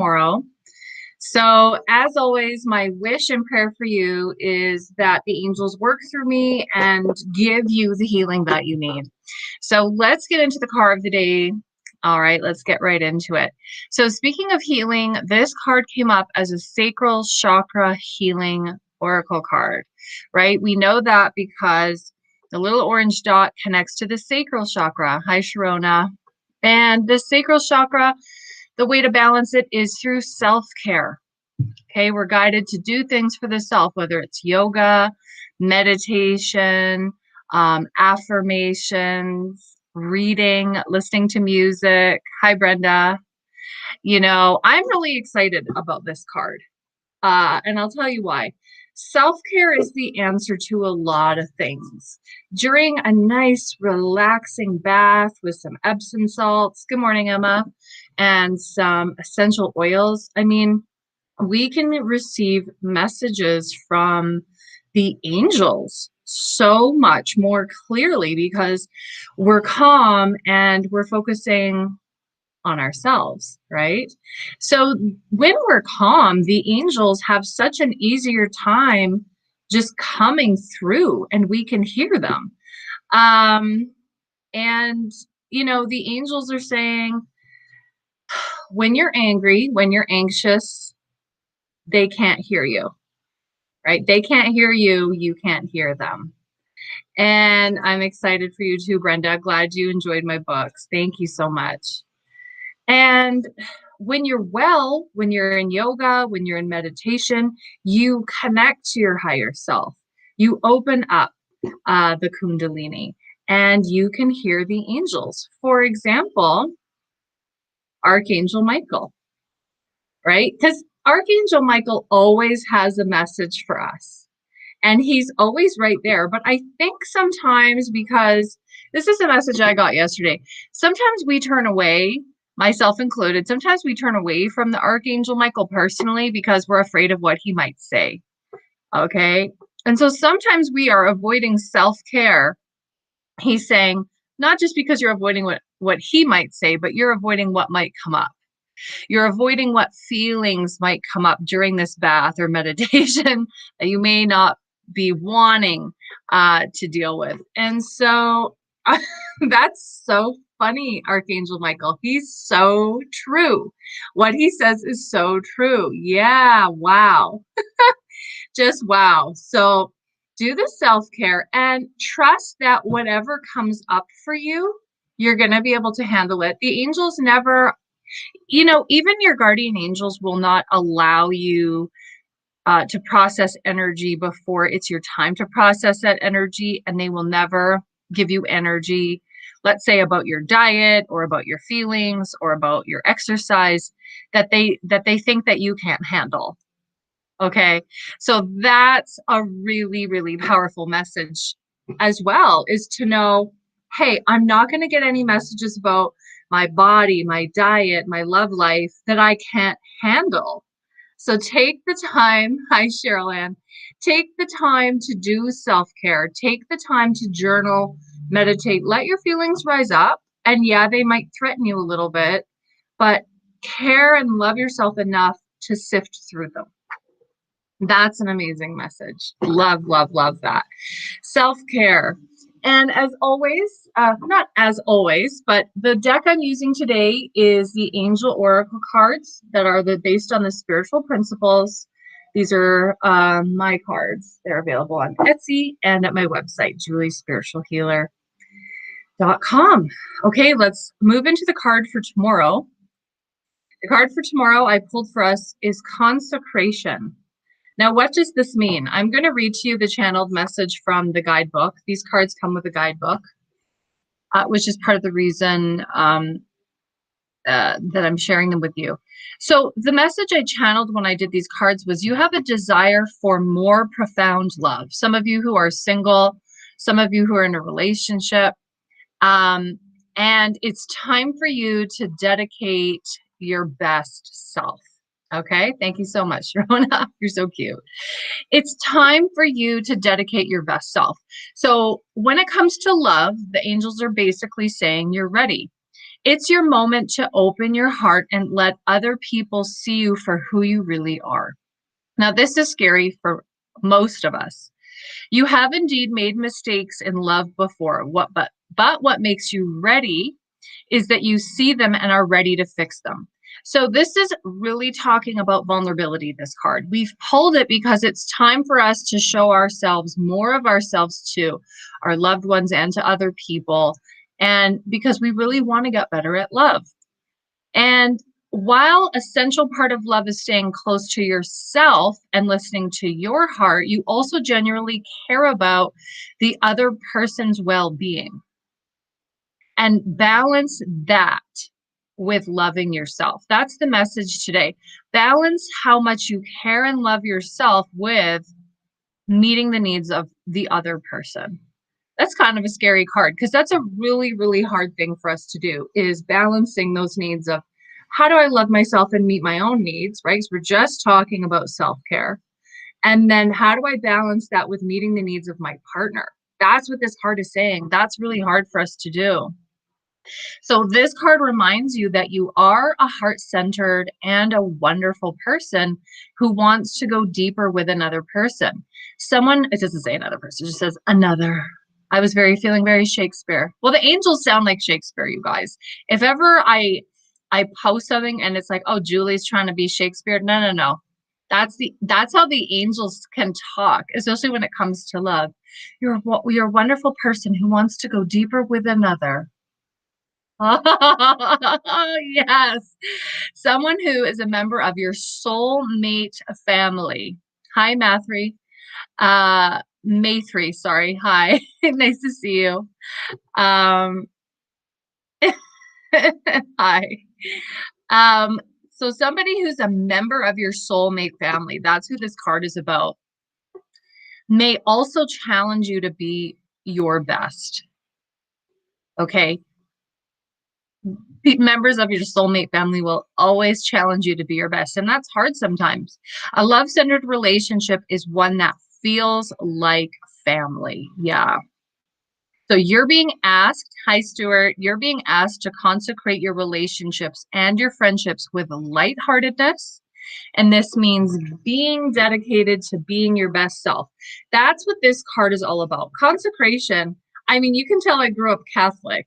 tomorrow. So as always, my wish and prayer for you is that the angels work through me and give you the healing that you need. So let's get into the card of the day. All right, let's get right into it. So speaking of healing, this card came up as a sacral chakra healing oracle card, right? We know that because the little orange dot connects to the sacral chakra. Hi, Sharona. And the sacral chakra, the way to balance it is through self-care. Okay, we're guided to do things for the self, whether it's yoga, meditation, affirmations, reading, listening to music. Hi, Brenda. I'm really excited about this card. And I'll tell you why. Self-care is the answer to a lot of things. During a nice, relaxing bath with some Epsom salts, good morning, Emma, and some essential oils, we can receive messages from the angels so much more clearly because we're calm and we're focusing on ourselves, right? So when we're calm, the angels have such an easier time just coming through and we can hear them. And the angels are saying, when you're angry, when you're anxious, they can't hear you, right? They can't hear you, you can't hear them. And I'm excited for you too, Brenda. Glad you enjoyed my books. Thank you so much. And when you're well, when you're in yoga, when you're in meditation, you connect to your higher self. You open up the Kundalini and you can hear the angels. For example, Archangel Michael, right? Because Archangel Michael always has a message for us and he's always right there. But I think sometimes, because this is a message I got yesterday, sometimes we turn away, myself included, sometimes we turn away from the Archangel Michael personally because we're afraid of what he might say. Okay. And so sometimes we are avoiding self-care. He's saying, not just because you're avoiding what he might say, but you're avoiding what might come up. You're avoiding what feelings might come up during this bath or meditation that you may not be wanting to deal with. And so that's so funny, Archangel Michael. He's so true. What he says is so true. Yeah, wow. Just wow. So do the self-care and trust that whatever comes up for you, you're going to be able to handle it. The angels never, even your guardian angels will not allow you to process energy before it's your time to process that energy. And they will never give you energy, let's say about your diet or about your feelings or about your exercise that they think that you can't handle. Okay. So that's a really, really powerful message as well, is to know, hey, I'm not going to get any messages about my body, my diet, my love life that I can't handle. So take the time, hi Cheryl Ann, take the time to do self-care, take the time to journal, meditate, let your feelings rise up. And yeah, they might threaten you a little bit, but care and love yourself enough to sift through them. That's an amazing message. Love, love, love that. Self-care. And as always, not as always, but the deck I'm using today is the Angel Oracle cards that are based on the spiritual principles. These are my cards. They're available on Etsy and at my website, juliespiritualhealer.com. Okay, let's move into the card for tomorrow. The card for tomorrow I pulled for us is consecration. Now, what does this mean? I'm going to read to you the channeled message from the guidebook. These cards come with a guidebook, which is part of the reason that I'm sharing them with you. So the message I channeled when I did these cards was, you have a desire for more profound love. Some of you who are single, some of you who are in a relationship, and it's time for you to dedicate your best self. Okay, thank you so much, Rona. You're so cute. It's time for you to dedicate your best self. So when it comes to love, the angels are basically saying you're ready. It's your moment to open your heart and let other people see you for who you really are. Now, this is scary for most of us. You have indeed made mistakes in love before. But what makes you ready is that you see them and are ready to fix them. So this is really talking about vulnerability, this card. We've pulled it because it's time for us to show ourselves more of ourselves to our loved ones and to other people. And because we really want to get better at love. And while a central part of love is staying close to yourself and listening to your heart, you also genuinely care about the other person's well-being. And balance that with loving yourself. That's the message today. Balance how much you care and love yourself with meeting the needs of the other person. That's kind of a scary card because that's a really, really hard thing for us to do, is balancing those needs of how do I love myself and meet my own needs, right? Because we're just talking about self-care. And then how do I balance that with meeting the needs of my partner? That's what this card is saying. That's really hard for us to do. So this card reminds you that you are a heart-centered and a wonderful person who wants to go deeper with another person. It doesn't say another person, it just says another. I was feeling very Shakespeare. Well, the angels sound like Shakespeare, you guys. If ever I post something and it's like, oh, Julie's trying to be Shakespeare. No. That's how the angels can talk, especially when it comes to love. You're a wonderful person who wants to go deeper with another. Yes. Someone who is a member of your soulmate family. Hi, Mathri. Mathri, sorry. Hi. Nice to see you. Hi. So somebody who's a member of your soulmate family, that's who this card is about, may also challenge you to be your best. Okay. Members of your soulmate family will always challenge you to be your best, and that's hard sometimes. A love-centered relationship is one that feels like family. Yeah. So you're being asked, hi Stuart, you're being asked to consecrate your relationships and your friendships with lightheartedness. And this means being dedicated to being your best self. That's what this card is all about. Consecration. I mean, you can tell I grew up Catholic,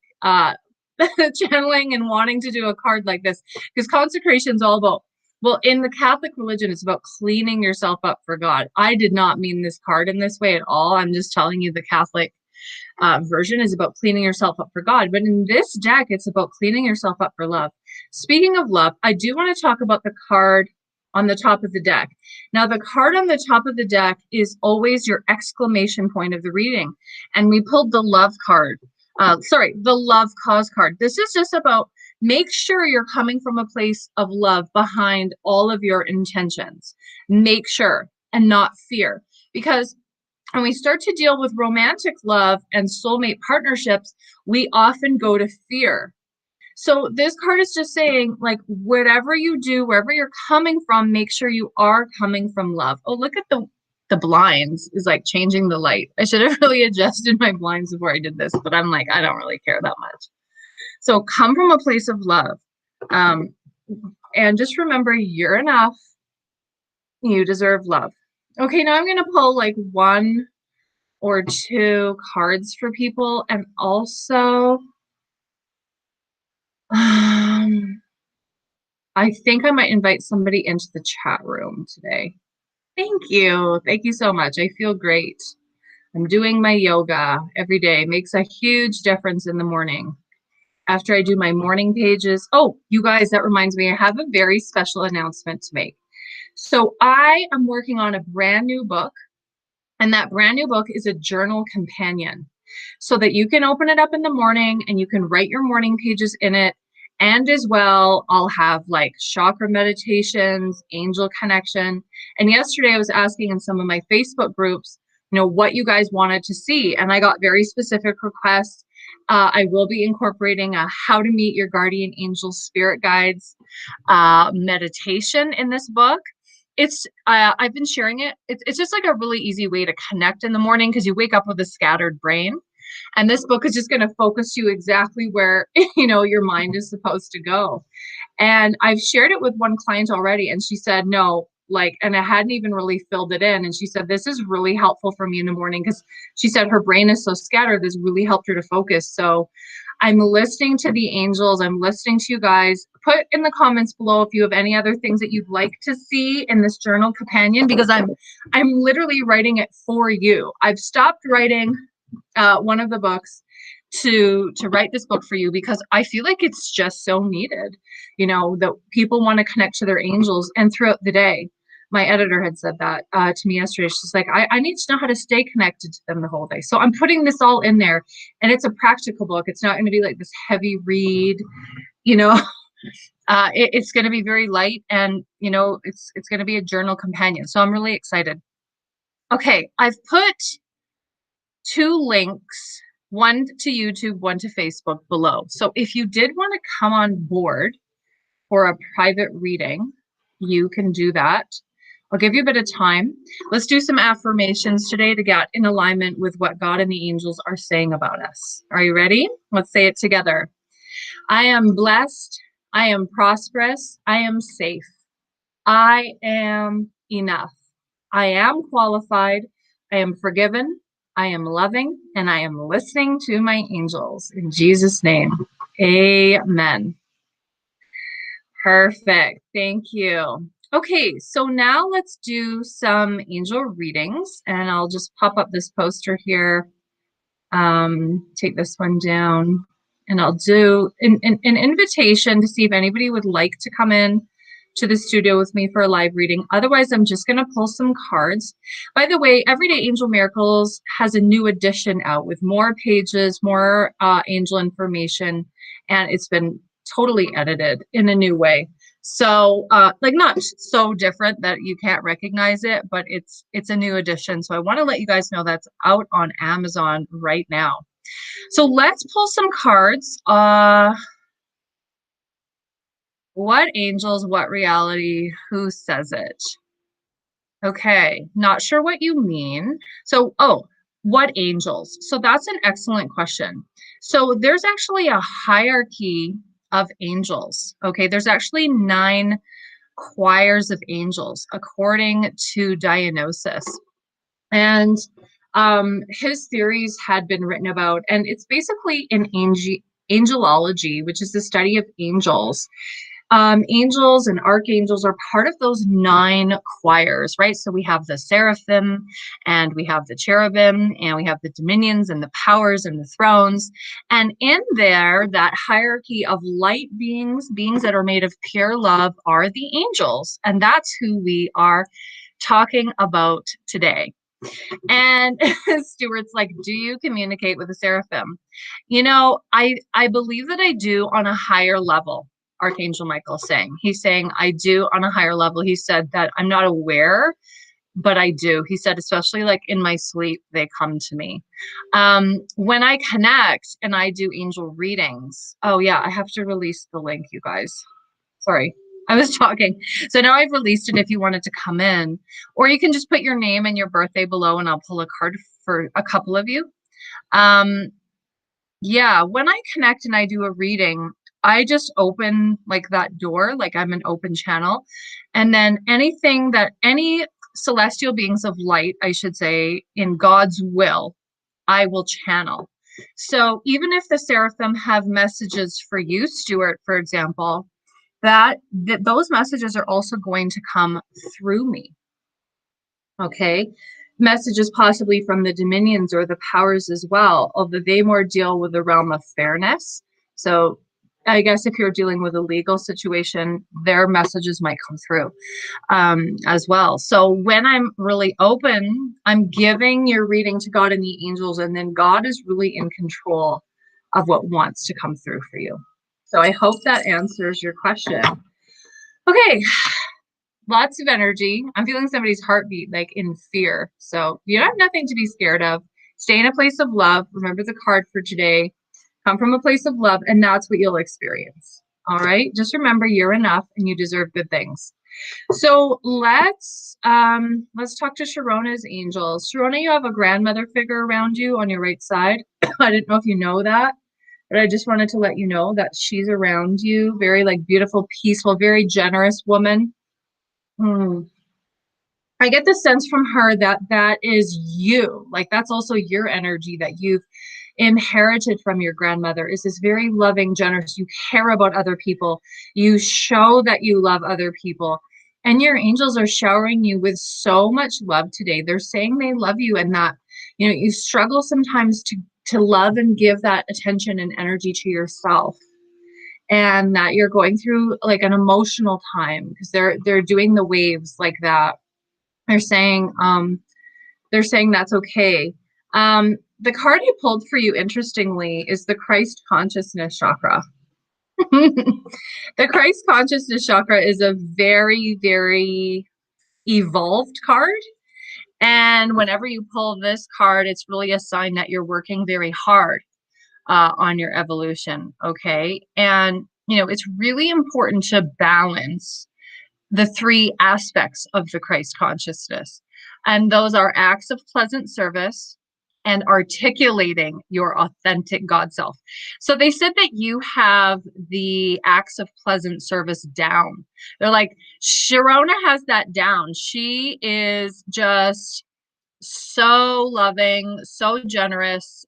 channeling and wanting to do a card like this, because consecration is all about, well, in the Catholic religion, it's about cleaning yourself up for God. I did not mean this card in this way at all. I'm just telling you the Catholic version is about cleaning yourself up for God. But in this deck, it's about cleaning yourself up for love. Speaking of love, I do want to talk about the card on the top of the deck. Now, the card on the top of the deck is always your exclamation point of the reading. And we pulled the love card. The love cause card. This is just about make sure you're coming from a place of love behind all of your intentions. Make sure, and not fear. Because when we start to deal with romantic love and soulmate partnerships, we often go to fear. So this card is just saying, like, whatever you do, wherever you're coming from, make sure you are coming from love. Oh, look at the blinds is like changing the light. I should have really adjusted my blinds before I did this, but I'm like, I don't really care that much. So come from a place of love. And just remember, you're enough. You deserve love. Okay, now I'm going to pull like one or two cards for people. And also, I think I might invite somebody into the chat room today. Thank you. Thank you so much. I feel great. I'm doing my yoga every day. It makes a huge difference in the morning. After I do my morning pages. Oh, you guys, that reminds me, I have a very special announcement to make. So I am working on a brand new book, and that brand new book is a journal companion so that you can open it up in the morning and you can write your morning pages in it. And as well, I'll have like chakra meditations, angel connection. And yesterday I was asking in some of my Facebook groups, what you guys wanted to see. And I got very specific requests. I will be incorporating a how to meet your guardian angel spirit guides meditation in this book. It's I've been sharing it. It's just like a really easy way to connect in the morning because you wake up with a scattered brain. And this book is just going to focus you exactly where, you know, your mind is supposed to go. And I've shared it with one client already, and she said, no, like, and I hadn't even really filled it in. And she said, this is really helpful for me in the morning, because she said her brain is so scattered. This really helped her to focus. So I'm listening to the angels. I'm listening to you guys. Put in the comments below if you have any other things that you'd like to see in this journal companion, because I'm literally writing it for you. I've stopped writing one of the books to write this book for you, because I feel like it's just so needed, you know, that people want to connect to their angels. And throughout the day, my editor had said that to me yesterday. She's like, I need to know how to stay connected to them the whole day. So I'm putting this all in there, and it's a practical book. It's not going to be like this heavy read, you know. It's going to be very light, and, you know, it's going to be a journal companion. So I'm really excited. Okay, I've put 2 links, one to YouTube, one to Facebook below. So if you did want to come on board for a private reading, you can do that. I'll give you a bit of time. Let's do some affirmations today to get in alignment with what God and the angels are saying about us. Are you ready? Let's say it together. I am blessed. I am prosperous. I am safe. I am enough. I am qualified. I am forgiven. I am loving, and I am listening to my angels. In Jesus' name, amen. Perfect. Thank you. Okay, so now let's do some angel readings, and I'll just pop up this poster here. Take this one down, and I'll do an invitation to see if anybody would like to come in to the studio with me for a live reading. Otherwise, I'm just going to pull some cards. By the way, Everyday Angel Miracles has a new edition out with more pages, more angel information, and it's been totally edited in a new way. So like, not so different that you can't recognize it, but it's a new edition. So I want to let you guys know that's out on Amazon right now. So let's pull some cards. What angels, what reality, who says it? Okay, not sure what you mean. So, what angels? So that's an excellent question. So there's actually a hierarchy of angels. Okay, there's actually 9 choirs of angels according to Dionysus. And his theories had been written about, and it's basically an angelology, which is the study of angels. Angels and archangels are part of those 9 choirs, right? So we have the seraphim, and we have the cherubim, and we have the dominions and the powers and the thrones. And in there, that hierarchy of light beings, beings that are made of pure love, are the angels. And that's who we are talking about today. And Stuart's like, do you communicate with the seraphim? You know, I believe that I do on a higher level. Archangel Michael saying, he's saying, I do on a higher level. He said that I'm not aware, but I do. He said, especially like in my sleep, they come to me. When I connect and I do angel readings. Oh yeah, I have to release the link, you guys. Sorry, I was talking. So now I've released it if you wanted to come in, or you can just put your name and your birthday below, and I'll pull a card for a couple of you. Yeah, when I connect and I do a reading, I just open like that door, like I'm an open channel. And then anything that any celestial beings of light, I should say, in God's will, I will channel. So even if the seraphim have messages for you, Stuart, for example, that those messages are also going to come through me. Okay. Messages possibly from the dominions or the powers as well, although they more deal with the realm of fairness. So I guess if you're dealing with a legal situation, their messages might come through as well. So when I'm really open, I'm giving your reading to God and the angels, and then God is really in control of what wants to come through for you. So I hope that answers your question. Okay. Lots of energy. I'm feeling somebody's heartbeat like in fear. So you have nothing to be scared of. Stay in a place of love. Remember the card for today. Come from a place of love, and that's what you'll experience. All right. Just remember, you're enough and you deserve good things. So let's talk to Sharona's angels. Sharona, you have a grandmother figure around you on your right side. I didn't know if you know that, but I just wanted to let you know that she's around you. Very like beautiful, peaceful, very generous woman. Hmm. I get the sense from her that that is you. Like that's also your energy that you've inherited from your grandmother, is this very loving, generous. You care about other people. You show that you love other people. And your angels are showering you with so much love today. They're saying they love you, and that, you know, you struggle sometimes to love and give that attention and energy to yourself. And that you're going through like an emotional time because they're doing the waves like that. They're saying that's okay. The card I pulled for you, interestingly, is the Christ consciousness chakra. The Christ consciousness chakra is a very, very evolved card. And whenever you pull this card, it's really a sign that you're working very hard on your evolution. Okay. And, you know, it's really important to balance the three aspects of the Christ consciousness. And those are acts of pleasant service and articulating your authentic God self. So they said that you have the acts of pleasant service down. They're like, Sharona has that down. She is just so loving, so generous.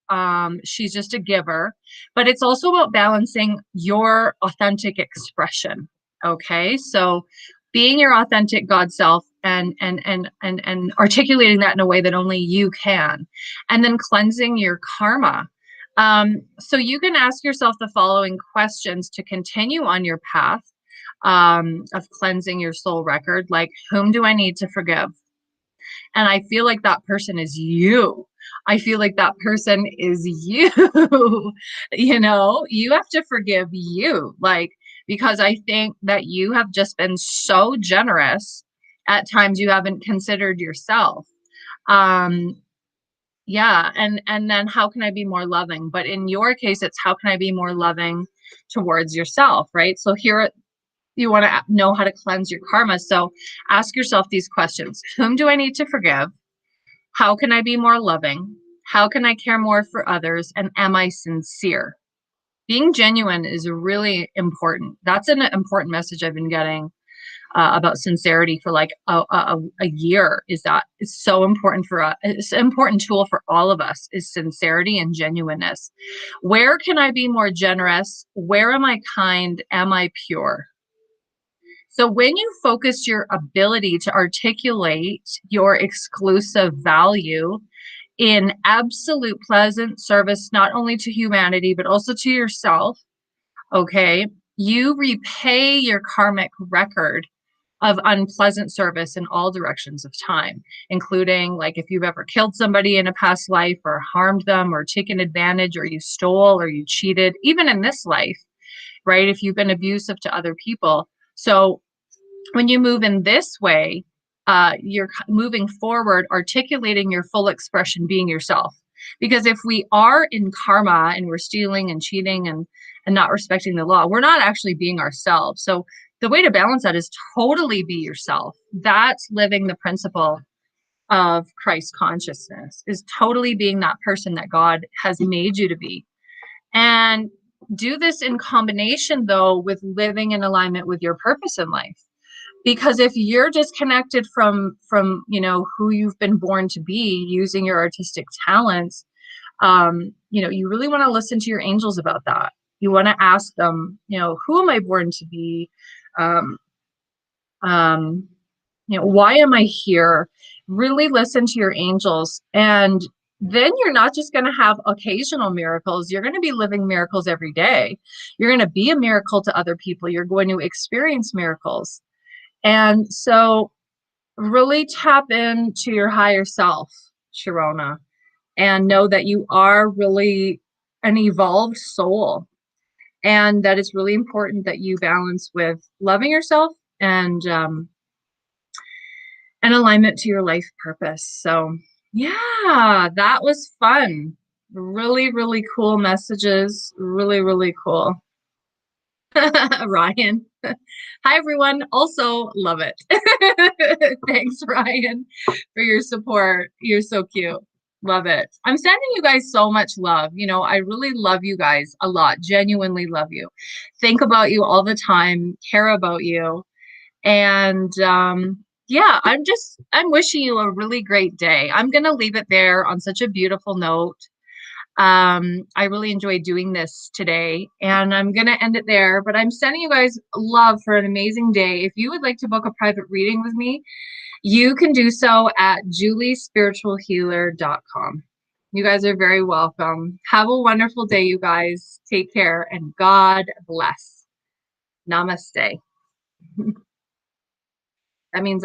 She's just a giver, but it's also about balancing your authentic expression. Okay. So being your authentic God self and articulating that in a way that only you can, and then cleansing your karma. So you can ask yourself the following questions to continue on your path of cleansing your soul record. Like, whom do I need to forgive? And I feel like that person is you. I feel like that person is you. You know, you have to forgive you. Like, because I think that you have just been so generous at times you haven't considered yourself. Um, yeah, and then how can I be more loving? But in your case, it's how can I be more loving towards yourself, right? So here you want to know how to cleanse your karma. So ask yourself these questions. Whom do I need to forgive? How can I be more loving? How can I care more for others? And am I sincere? Being genuine is really important. That's an important message I've been getting about sincerity for like a year. Is that it's so important for us. It's an important tool for all of us is sincerity and genuineness. Where can I be more generous? Where am I kind? Am I pure? So when you focus your ability to articulate your exclusive value in absolute pleasant service, not only to humanity, but also to yourself, okay, you repay your karmic record of unpleasant service in all directions of time, including like if you've ever killed somebody in a past life or harmed them or taken advantage or you stole or you cheated, even in this life, right? If you've been abusive to other people. So when you move in this way, you're moving forward, articulating your full expression, being yourself. Because if we are in karma and we're stealing and cheating and not respecting the law, we're not actually being ourselves. So the way to balance that is totally be yourself. That's living the principle of Christ consciousness, is totally being that person that God has made you to be. And do this in combination, though, with living in alignment with your purpose in life, because if you're disconnected from you know who you've been born to be using your artistic talents, you know, you really want to listen to your angels about that. You want to ask them, you know, who am I born to be? um, um, you know, why am I here? Really listen to your angels, and then you're not just going to have occasional miracles. You're going to be living miracles every day. You're going to be a miracle to other people. You're going to experience miracles. And so really tap into your higher self, Sharona, and know that you are really an evolved soul, and that it's really important that you balance with loving yourself and alignment to your life purpose. So yeah, that was fun. Really, really cool messages. Really, really cool. Ryan. Hi, everyone. Also, love it. Thanks, Ryan, for your support. You're so cute. Love it. I'm sending you guys so much love. I really love you guys a lot. Genuinely love you. Think about you all the time, care about you. And yeah, I'm wishing you a really great day. I'm going to leave it there on such a beautiful note. I really enjoyed doing this today, and I'm going to end it there, but I'm sending you guys love for an amazing day. If you would like to book a private reading with me, you can do so at juliespiritualhealer.com. You guys are very welcome. Have a wonderful day, you guys. Take care, and God bless. Namaste. That means